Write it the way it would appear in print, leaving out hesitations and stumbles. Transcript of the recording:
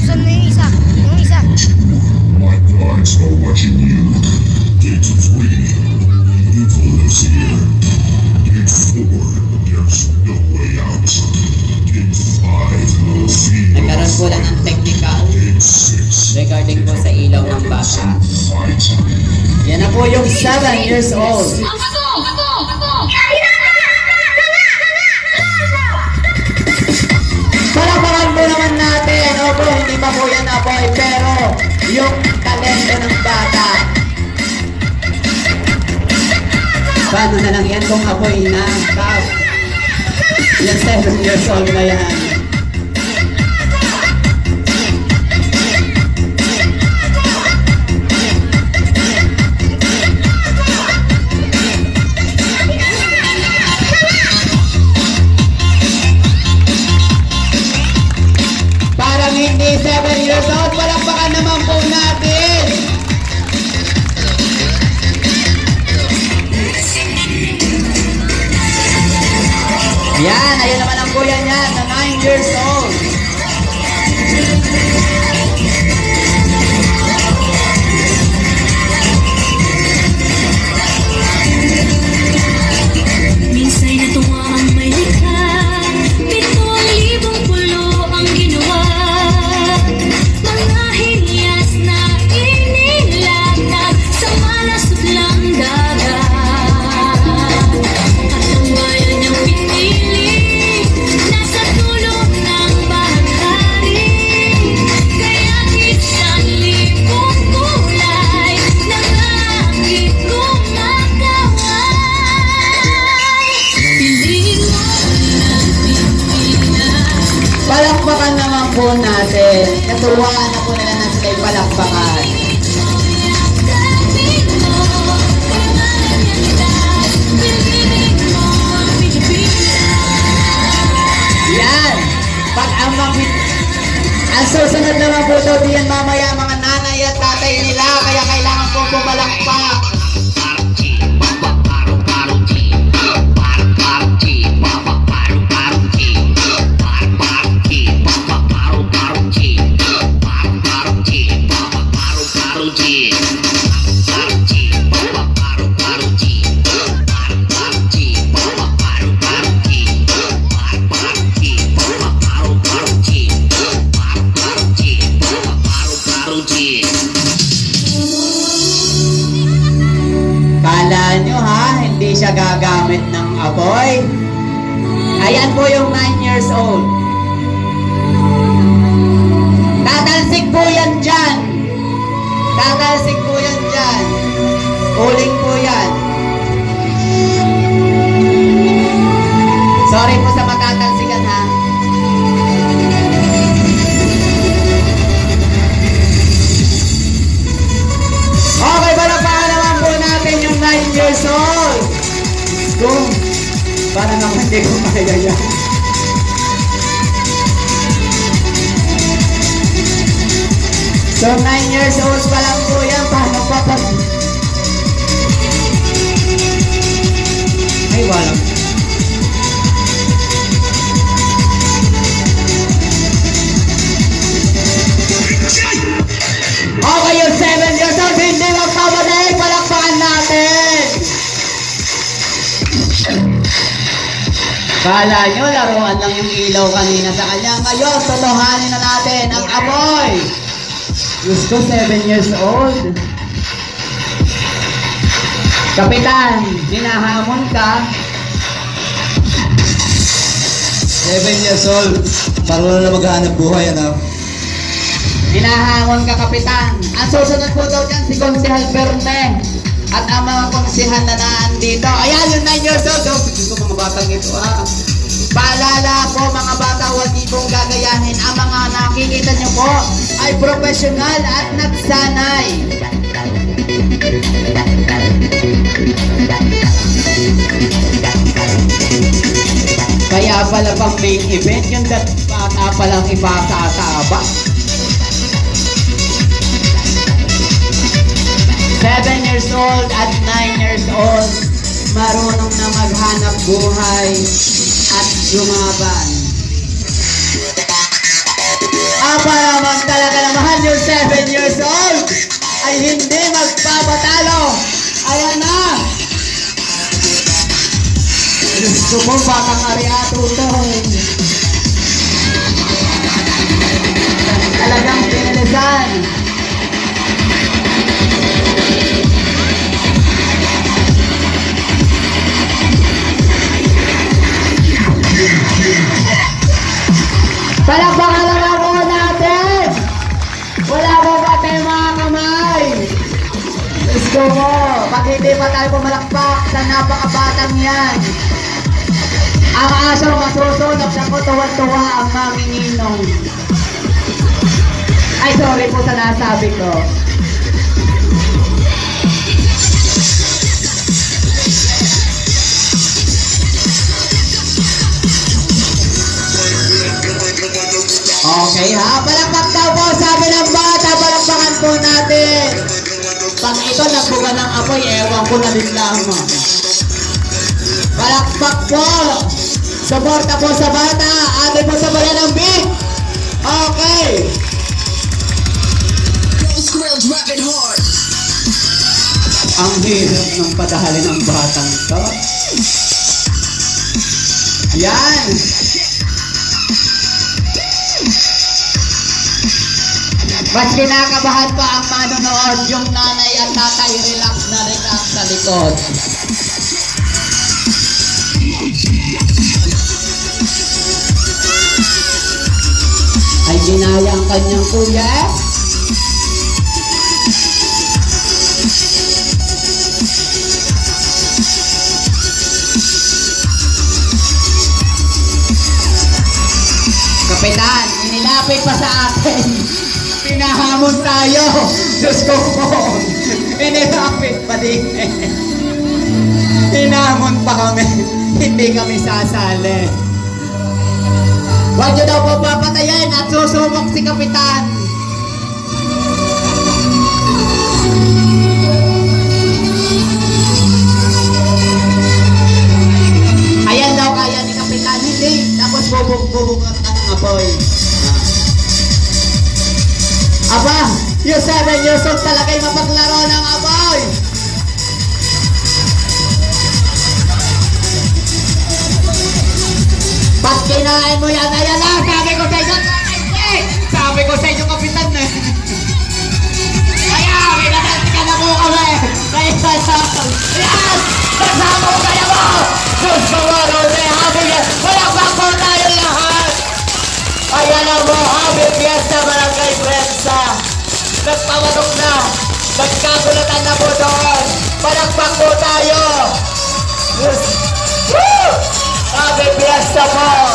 Saan na yung isa? Yung isa. My guys are watching you. Gate 3, evil is here. Gate 4, there's no way out. Gate 5, fear. Nagkaroon po lang ng technical Gate 6, regarding po sa ilaw ng bata. fight. Yan na po yung 7 years old. Palapakan po naman natin. Opo, hindi pa po yan apoy, pero yung talento ng bata. Paano na lang yan kung apoy na? Top. Yan 7 years old na yan. Hindi 7 years old, palakpakan naman po natin. Yan, ayun naman ang kuya niya na 9 years old. Minsay natuwa ang may likha, 7,000 pulo ang ginawa. Mga hinyas na inilatag sa malasot lang dagat. At ang bayan niyang pinili, nasa dulo ng bahagari. Kaya't isang libong kulay ng langit kumakaway. Piliin mo ang Pilipinas. Palakpakan naman po natin. Natuwaan na po nila na sila'y palakpakan. Yan! Pag ang susunod naman po daw diyan mamaya mga nanay at tatay nila, kaya kailangan po pumalakpak. Kala nyo ha, hindi siya gagamit ng apoy. Ayan po yung 9 years old. Tatalsik po yan dyan. Tatalsik po yan dyan. Uling po yan. Sorry po sa matatalsikan ha. Okay, palakpakan naman po natin yung 9 years old. Kung, para naman hindi ko kaya yan. So 9 years old pa lang po yan. Paano pa pag... Ay, walang. Okay, yung 7 years old, hindi magkamadali, palakpakan natin. Kala nyo, laruan lang yung ilaw kanina sa kanya. Ngayon, tutuhanin na natin ang apoy. Gusto 7 years old. Kapitan, hinahamon ka. 7 years old. Parang na maghahanap buhay, ano? Hinahamon ka, Kapitan. Ang susunod po daw dyan si Konsehal Berne. At ang mga konsehal na naandito. Ayan, yung 9 years old. Gusto mga batang ito, ha? Paalala po, mga bata, huwag ibong gagayahin. Ang mga nakikita nyo po ay profesional at nagsanay. Kaya pala pang main event, yung bata palang ipasasaba. 7 years old at 9 years old, marunong na maghanap buhay at lumaban. Apa naman talaga naman yung 7 years old ay hindi magpapatalo. Ayan na. Gusto mo batang ariato to. Talagang pinilisan. Palakpakan lang ako natin. Wala ba ba tayo mga kamay? Gusto mo, pag hindi pa tayo pumalakpak sa napakabatang yan. Ang aso masusunod sa kutuwa-tuwa ang maming ninong. Ay, sorry po sa nasabi ko. Okay ha, palakpak daw po, sabi ng bata, palakpakan po natin. Pag ito nagbuga ng apoy, ewan ko na din lamang. Palakpak po. Suporta po sa bata. Ate po sa bayan ng beat. Okay. Ang hirap ng padahali ng batang to. Yan. Mas kinakabahan pa ang manonood, yung nanay at tatay relax na relax sa likod. Ay ginaya ang kanyang kuya. Kapitan, inilapit pa sa atin. Pinahamon tayo. Diyos ko po. Inilapit pa din. Hinamon pa kami. Hindi kami sasali. Huwag nyo daw po papatayin at susubok si Kapitan. Ayan daw kaya ni Kapitan. Hindi. Tapos bubog-bubog ang apoy. Aba, yung 7 years old talaga'y mapaglaro ng apoy. Pag kinain mo yan, ayan na, sabi ko sa inyo, sabi ko sa inyo, Kapitan eh. Kaya, pinatantikan na po kami. Kaya, yes! Kasama ko kaya mo! Gusto mo, Rose, happy fiesta! Palakpak po tayo lahat! Ayan na mo, happy fiesta, Barangay Prensa! Nagpamanok na! Nagkagulatan na po doon! Palakpak po tayo! Yes! Woo! Happy fiesta po!